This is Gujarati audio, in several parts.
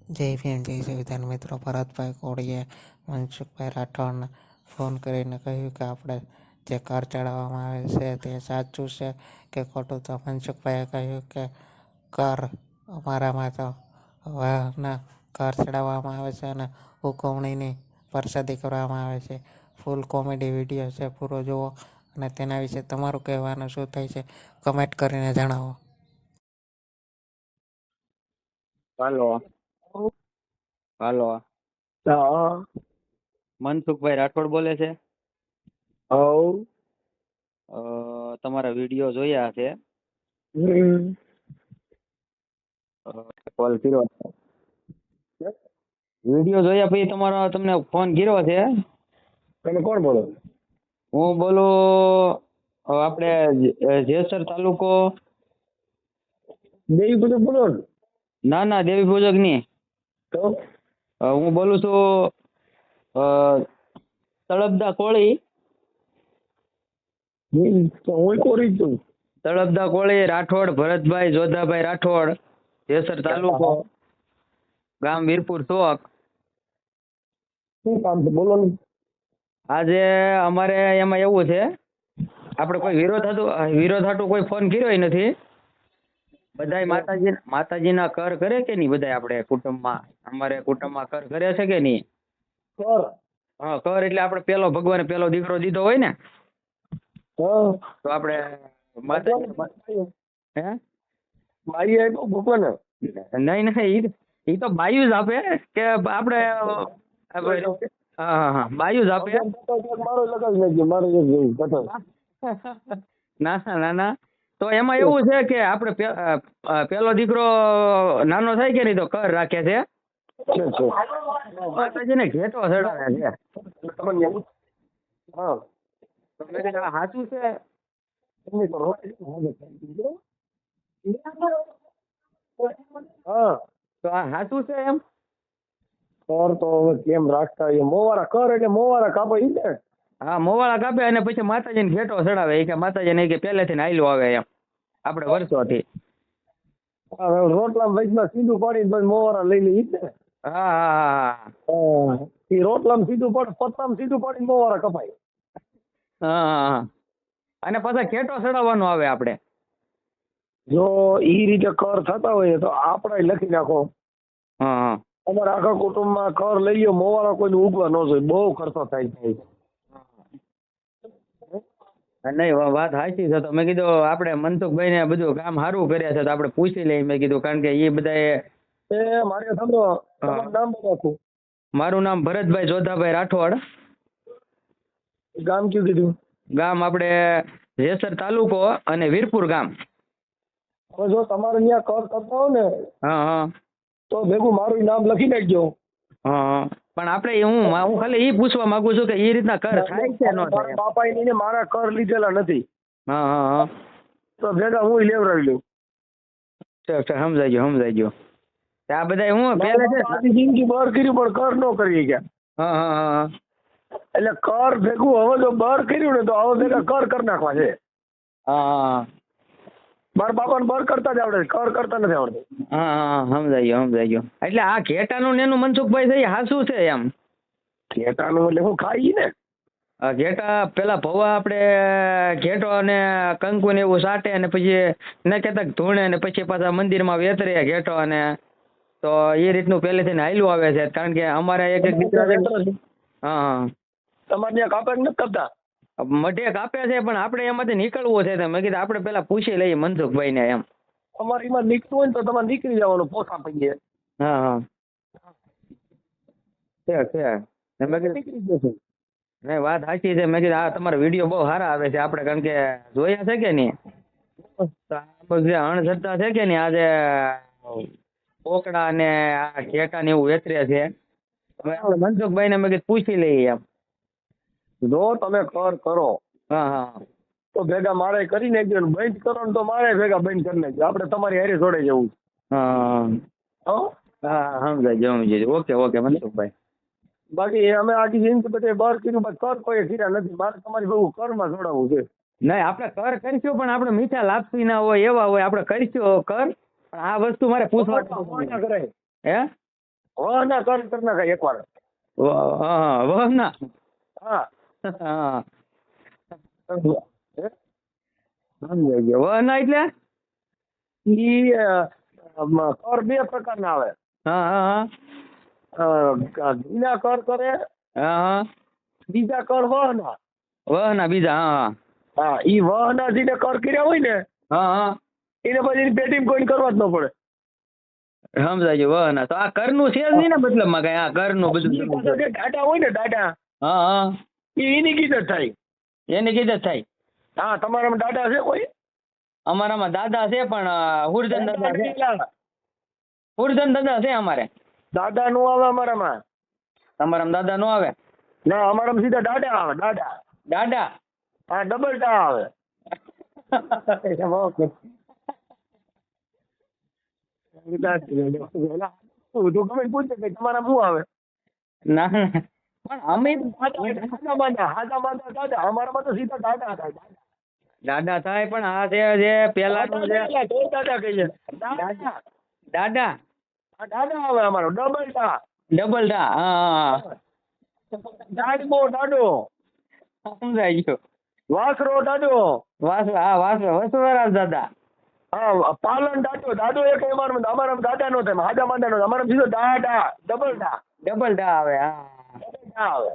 જય ભીમ જય સંવિધાન મિત્રો. ભરતભાઈ કોળીએ મનસુખભાઈ રાઠોડને ફોન કરીને કહ્યું કે આપણે જે કર ચડાવવામાં આવે છે તે સાચું છે કે ખોટું. તો મનસુખભાઈએ કહ્યું કે કર અમારામાં તો વાહના કર ચડાવવામાં આવે છે અને હુકવણીની પરસાદી કરવામાં આવે છે. ફૂલ કોમેડી વિડીયો છે, પૂરો જુઓ અને તેના વિશે તમારું કહેવાનું શું થાય છે કમેન્ટ કરીને જણાવો. હાલો હાલો હા. મનસુખભાઈ રાઠોડ બોલે છે. હવ. તમારા વિડીયો જોયા છે. કોલ કર્યો વિડીયો જોયા પછી તમને ફોન કર્યો છે. તમે કોણ બોલો? હું બોલું આપણે જેસર તાલુકો. દેવી પૂજક બોલો ને? ના દેવી પૂજક ની. તો હું બોલું છું તળપદા કોળી. તો હું કોરી છું. તળપદા કોળી રાઠોડ ભરતભાઈ જોધાભાઈ રાઠોડ, જેસર તાલુકો, ગામ વીરપુર ચોક. શું કામ છે બોલો ને? આજે અમારે એમાં એવું છે, આપણે કોઈ વિરોધ હાટુ કોઈ ફોન કર્યો નથી. બધાય માતાજીના કર કરે કે નહીં? બધાય આપણે કુટુંબમાં, અમારે કુટુંબમાં કર કરે છે કે નહીં? સર. હા, કર એટલે આપણે પેલો ભગવાને પેલો દીકરો દીધો હોય ને, હા. તો આપણે માતાજી હે મારી આપ્યો ભગવાન. નહીં ઈ તો બાયુ જ આપે કે આપણે હા બાયુ જ આપે. મારો લગાવી નાખજો, મારો એક જેવું કથન. ના તો એમાં એવું છે કે આપણે પેલો દીકરો નાનો થાય કે નહીં તો કર રાખે છે. માતાજીને ઘેટો ચડાવે છે. હા. તો મેં કીધું આ સાચું છે? હા. તો આ સાચું છે એમ? કર તો હવે કેમ રાખતા હોય? મોવારા કર એટલે મોવારા કાપે ઈ ને. હા, મોવાળા કાપે અને પછી માતાજીને ઘેટો ચડાવે. એ કે માતાજીને કે પહેલેથી હાલ્યું આવે એમ, આપણે વર્ષોથી. રોટલા વચમાં સીધું પાડીને પછી મોવારા લઈ લે ઈ ને. હા. એ રોટલામાં સીધું પાડે, પત્તામાં સીધું પાડીને મોવારા કપાય. હા. અને પાછા ઘેટો ચડાવવાનો આવે આપણે. જો ઈ રીતે કર થતા હોય તો આપણે લખી નાખો. હા. અમારા આખા કુટુંબમાં કર લઈ લ્યો, મોવારા કોઈને ઉગવા ન જોઈએ, બહુ ખર્ચો થાય છે. નહીં, વાત સાચી છે. તો મેં કીધું આપણે મનસુખભાઈ ને બધું કામ સારું કર્યા છે તો આપણે પૂછી લઈએ. મેં કીધું કારણ કે એ બધા મારે સમજો તમારું નામ બતાવું. મારું નામ ભરતભાઈ જોધાભાઈ રાઠોડ. ગામ કયું કીધું? ગામ આપણે જેસર તાલુકો અને વીરપુર ગામ. હવે જો તમારે ત્યાં કર કરતા હો ને હા તો ભેગું મારું નામ લખી નાખજો. હા. પણ આપણે હું ખાલી એ પૂછવા માંગુ છું કે એ રીતના કર થાય છે ન મારા થાય? બાપા એને મારા કર લીધેલા નથી. હા. તો ભેગા હું લેવડાવી લઉં. સમજાઈ ગયો. આ બધા હું પહેલે છે. આખી જિંદગી બહાર કર્યું પણ કર ન કરી ગયા. હા. એટલે કર ભેગું હવે જો બહાર કર્યું ને તો હવે ભેગા કર કરી નાખવા છે. હા. મારા બાપાને બર કરતા જ આવડે, કર કરતા નથી આવડતું. હા. સમજાઈ ગયો. એટલે આ ઘેટાનું ને એનું મનસુખભાઈ છે હાસું છે એમ? ઘેટાનું એટલે હું ખાઈ ને. ઘેટા પેલા ભવા આપણે ઘેટો અને કંકુ ને એવું સાટે અને પછી ન કહેતા ધૂણે ને પછી પાછા મંદિરમાં વેતરે ઘેટો, અને તો એ રીતનું પહેલેથી હાલ્યું આવે છે. કારણ કે અમારે એક દીકરા છે. હા. તમારે ત્યાં કાપે નથી કરતા? મઢે કાપે છે પણ આપણે એમાંથી નીકળવું છે. તો મેં કીધું આપણે પેલા પૂછી લઈએ મનસુખભાઈ ને એમ. અમારે એમાં નીકળવું હોય ને તો તમારે નીકળી જવાનું પોસા પૈયે. હા. છે મેં કીધું નીકળી જશે. નહીં, વાત સાચી છે. મેં કીધું આ તમારા વિડીયો બહુ સારા આવે છે આપણે, કારણ કે જોયા છે કે નહીં તો આ જે અણધરતા છે કે નહીં, આજે કોકડા ને આ ઘેટા ને એવું વેતરે છે. મનસુખભાઈ ને મેં કીધું પૂછી લઈએ એમ. જો તમે કર કરો હા. તો ભેગા મારે કરી નાખજો, ને બંધ કરો ને તો મારે ભેગા બંધ કરી નાખજો. આપણે તમારી હારે જોડે જવું. હા. સમજાઈ ગયો. ઓકે મનસુખભાઈ. બાકી અમે આખી જિંદગી બધે બહાર કર્યું, બાકી કર કોઈ કર્યા નથી. મારે તમારી બહુ કરમાં જોડાવવું છે. નહીં, આપણે કર કરીશું પણ આપણે મીઠા લાપસી ના હોય એવા હોય. આપણે કરીશું કર, પણ આ વસ્તુ મારે પૂછવા કરાય. હે વહના કર કરી નાખે એકવાર. હા વહના. હા હા સમજાઈ ગયો. વહના એટલે ઈ કર બે પ્રકારના આવે. હા હા ઘીના કર કરે, હા હા બીજા કર વહના. વહના બીજા. હા હા ઈ વહના જેને કર કર્યા હોય ને હા હા એને પછી પેટીમ કોઈ કરવા જ ન પડે. સમજાઈ ગયું. વહના તો આ કરનું છે જ નહીં ને મતલબમાં કઈ આ કરનું ઈ બધું. પાછા જે ડાટા હોય ને ડાટા હા હા ઈ એની કીધે જ થાય. એની કીધે જ થાય. હા તમારામાં ડાટા છે કોઈ? અમારામાં દાદા છે પણ હુરજન દાદા છે. પેલા હુરજન દાદા છે અમારે. દાદા નું આવે અમારામાં. તમારામાં દાદા નો આવે. ના અમારામાં સીધા ડાટા આવે ડાટા. દાદા હા ડબલ ડા આવે. તું ગમે પૂછે કે તમારા શું આવે? ના ના. પણ અમે હાજા માંદા દાદા અમારામાં તો સીધા દાદા થાય. દાદા થાય પણ આ છે જે પેલાનું છે દાદા કહીએ દાદા. દાદા દાદા આવે અમારો ડબલ ડા. ડબલ દા. હા દાડબો દાડો. હા સમજાઈ ગયો. વાસરો દાડો. વસવારા દાદા. હા પાલન દાદો દાદો એક અમારામાં દાદા નો થાય હાજા માંદા નો અમારા સીધો દાડા ડબલ ડા. ડબલ દા આવે. હા ડબલ ડા આવે.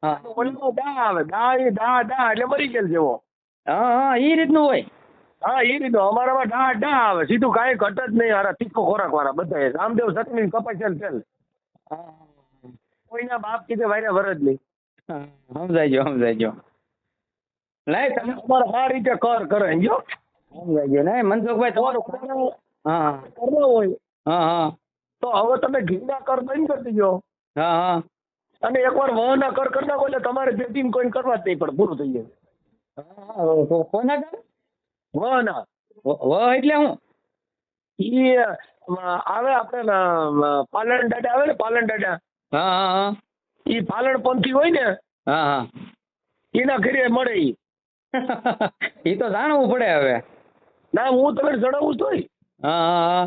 હા ઓલો દા આવે દા એ દા દા એટલે મરી ગયેલ જેવો. હા હા એ રીતનું હોય. હા એ રીતનું અમારામાં ડા ડા આવે સીધું કાંઈ ઘટ જ નહીં. હારા તીખો ખોરાક વાળા બધા રામદેવ ચટણી કપાઈ છે. હા કોઈના બાપ કીધે વાયરા વરજ નહીં. હા, સમજાઈ ગયો. નહીં તમે અમારે આ રીતે કર કરે સમજો. સમજાઈ ગયો. નહીં મનસુખભાઈ તમારું. હા કરવો હોય હા હા તો હવે તમે ઘીના કર બંધ કરી દેજો હા હા અને એકવાર વહના કર કરી નાખો એટલે તમારે પેટીમ કોઈ કરવા જ નહીં પડે પૂરું થઈ જાય. હા કોના કરે? વહના એટલે હું ઈ આવે આપણે પાલન દાડા આવે ને પાલન દાડા હા હા હા ઈ પાલન પંથી હોય ને હા હા એના ઘરે મળે ઈ. એ તો જાણવું પડે હવે. ના હું તમને જણાવું તોય હા હા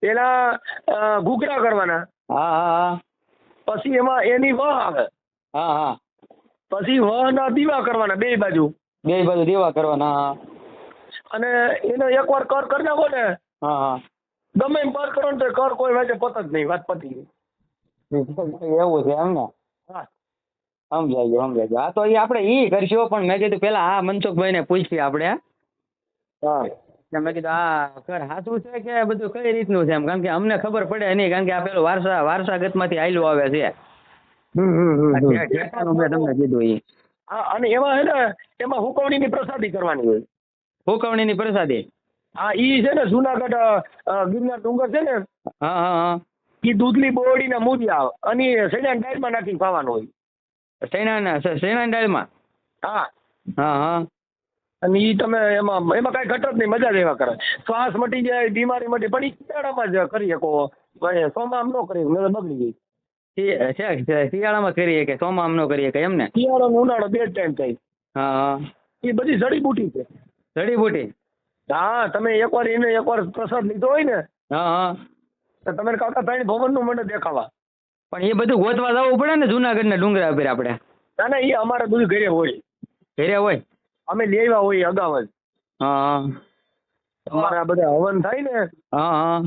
પેલા ઘૂઘરા કરવાના હા હા પછી એમાં એની વહ આવે હા હા પછી વહના દીવા કરવાના બે બાજુ બે બાજુ દેવા કરવાના. હા અને એનો એકવાર કર કરી નાખો ને હા હા ગમે એમ કર કરો ને તો કર કોઈ વાંચે પત જ નહીં વાત પતી ગઈ. એવું છે એમ ને. હા સમજાઈ ગયો. હા તો એ આપણે ઈ કરશું પણ મેં કીધું પેલા આ મનસુખભાઈ ને પૂછીએ આપણે. હા એટલે મેં કીધું આ કર સાચું છે કે બધું કઈ રીતનું છે એમ કારણ કે અમને ખબર પડે નહીં કારણ કે આ પેલું વારસાગત માંથી આયલું આવે છે. મેં તમને કીધું એ હા અને એમાં હે ને એમાં હુકવણીની પ્રસાદી કરવાની હોય. હુકવણીની પ્રસાદી. હા ઈ છે ને જુનાગઢ ગિરનાર ડુંગર છે ને હા હા હા ઈ દૂધલી બોરડીના મૂળિયા અને સૈના ડાળમાં નાખીને ખાવાનું હોય. શેણા દાળમાં. હા હા હા અને ઈ તમે એમાં કાંઈ ઘટ જ નહીં મજા જ એવા કરે. શ્વાસ મટી જાય બીમારી મટી પણ ઈ શિયાળામાં જ કરી શકો. સોમામ ન કરી બગડી ગઈ. શિયાળામાં કરીએ કે ચોમામ નો કરીએ કે એમ ને. શિયાળો ને ઉનાળો બે જ ટાઈમ થાય. હા હા એ બધી જડીબુટી છે. જડીબુટી. હા તમે એકવાર પ્રસાદ લીધો હોય ને હા હા તો તમે કાકા ભાઈ ભવનનું મને દેખાવા. પણ એ બધું ગોતવા જવું પડે ને જુનાગઢ ના ડુંગરા ઉપર આપણે. ના ના એ અમારે બધું ઘરે હોય. ઘરે હોય. અમે લેવા હોય અગાઉ જ. હા અમારે આ બધા હવન થાય ને હા હા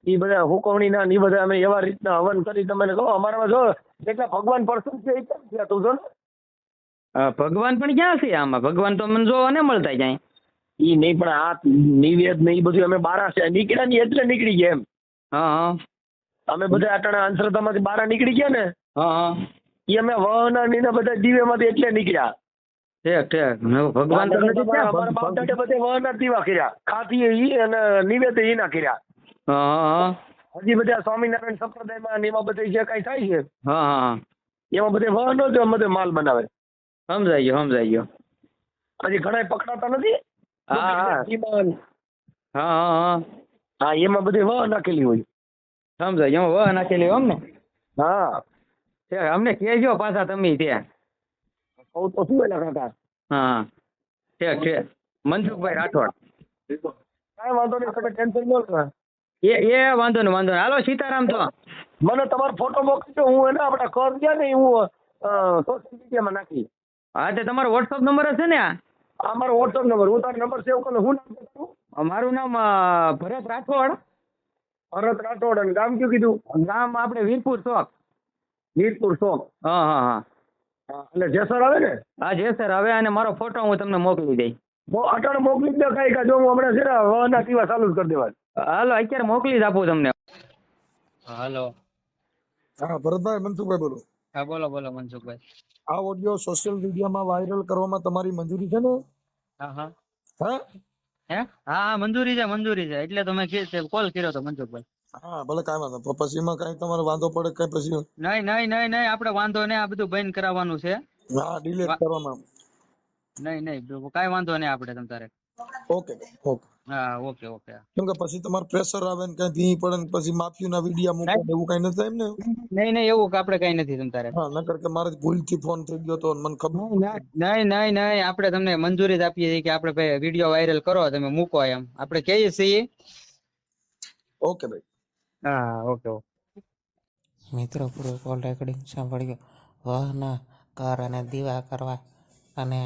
એ બધા હુકવણીના ને એ બધા અમે એવા રીતના હવન કરી તમને કહો અમારામાં જો જેટલા ભગવાન પ્રસન્ન છે એ કેમ થયા તું જો ને. ભગવાન પણ ક્યાં છે આમાં? ભગવાન તો મને જોવા ન મળતા ક્યાંય. એ નહીં પણ આ નિવેદ ને એ બધું અમે બારા નીકળ્યા ને એટલે નીકળી ગયા એમ. હા હા અમે બધા આટાણા અંધશ્રદ્ધામાંથી બહાર નીકળી ગયા ને હા હા એ અમે વહના ને બધા દિવ્યમાંથી એટલે નીકળ્યા. ઠીક ભગવાન તો નથી અમારા બાપ દાદા બધે વહના દીવા કર્યા ખાતી ઈ અને નિવેદ ઈ ના કર્યા. હા હજી બધા સ્વામિનારાયણ સંપ્રદાયમાં ને એમાં બધે જે કાંઈ થાય છે હા હા એમાં બધે વહનો જ બધે માલ બનાવે. સમજાઈ ગયો. હજી ઘણા પકડાતા નથી. હા હા ઈમાન. હા હા હા એમાં બધે વહ નાખેલી હોય. સમજાઈ ગયો. વાહ નાખેલી એમ ને. હા અમને કહેજો પાછા તમે ત્યાં. કહું તો શું એલા કાકા. હા ઠીક મનસુખભાઈ રાઠોડ. કાંઈ વાંધો નહીં તમે ટેન્શન ન લો. એ વાંધો નહીં હાલો સીતારામ તો. મને તમારો ફોટો મોકલજો, હું એને આપણા ઘર ગયા ને હું સોશિયલ મીડિયામાં નાખી. હા તે તમારો વોટ્સઅપ નંબર હશે ને આ? આ મારો વોટ્સઅપ નંબર, હું તારો નંબર સેવ કરું. હું નામ કરું? મારું નામ ભરત રાઠોડ. ભરત રાઠોડ. અને ગામ કયું કીધું? ગામ આપણે વીરપુર ચોક. વીરપુર ચોક. હા હા હા એટલે જેસર આવે ને? હા જે સર હવે અને મારો ફોટો હું તમને મોકલી દઈ. અટાણે મોકલી જ દે કાંઈ કાંઈ. જો હું હમણાં છે ને હવાના પીવા ચાલુ જ કરી દેવા. હાલો અત્યારે મોકલી જ આપું તમને. હાલો. હા ભરતભાઈ, મનસુખભાઈ બોલો. હા બોલો બોલો મનસુખભાઈ. આ ઓડિયો સોશિયલ મીડિયામાં વાયરલ કરવામાં તમારી મંજૂરી છે ને? હા હા હા હે હા હા મંજૂરી છે એટલે તો મેં કોલ કર્યો હતો મનસુખભાઈ. હા ભલે કાંઈ વાંધો નહીં. પછી એમાં કાંઈ તમારે વાંધો પડે કઈ પછી? નહીં આપણે વાંધો નહીં, આ બધું બંધ કરાવવાનું છે. હા ડિલીટ કરવામાં. નહીં કાંઈ વાંધો નહીં આપણે તમ તારે. Okay okay. હા ઓકે ઓકે. કેમ કે પછી તમારે પ્રેશર આવે ને કઈ ભી પડે ને પછી માફીના વિડીયા મૂકે ને એવું કઈ નથી થાય એમ ને? નહીં એવું આપણે કઈ નથી તમ તારે. હા નકર કે મારે ભૂલથી ફોન થઈ ગયો તો મને ખબર. નહીં આપણે તમને મંજૂરી જ આપીએ છીએ કે આપણે વિડીયો વાયરલ કરો, તમે મૂકો એમ આપણે કહીએ છીએ. ઓકે ભાઈ. હા ઓકે. મિત્રો પૂરું કોલ રેકોર્ડિંગ સાંભળ્યું. વાહના કાર અને દીવા કરવા અને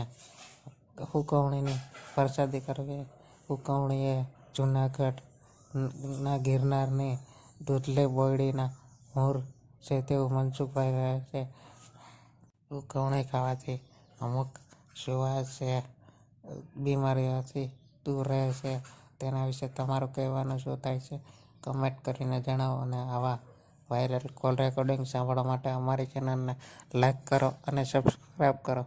હુકવણીની પ્રસાદી કરવી. હુકવણીએ જુનાગઢ ના ગિરનારની દૂધલે બોયડીના મૂળ છે તેવું મનસુખભાઈ કહે છે. હુકવણી ખાવાથી અમુક સુવાસ છે, બીમારીઓથી દૂર રહે છે. તેના વિશે તમારું કહેવાનું શું થાય છે કમેન્ટ કરીને જણાવો. અને આવા વાયરલ કોલ રેકોર્ડિંગ સાંભળવા માટે અમારી ચેનલને લાઈક કરો અને સબસ્ક્રાઈબ કરો.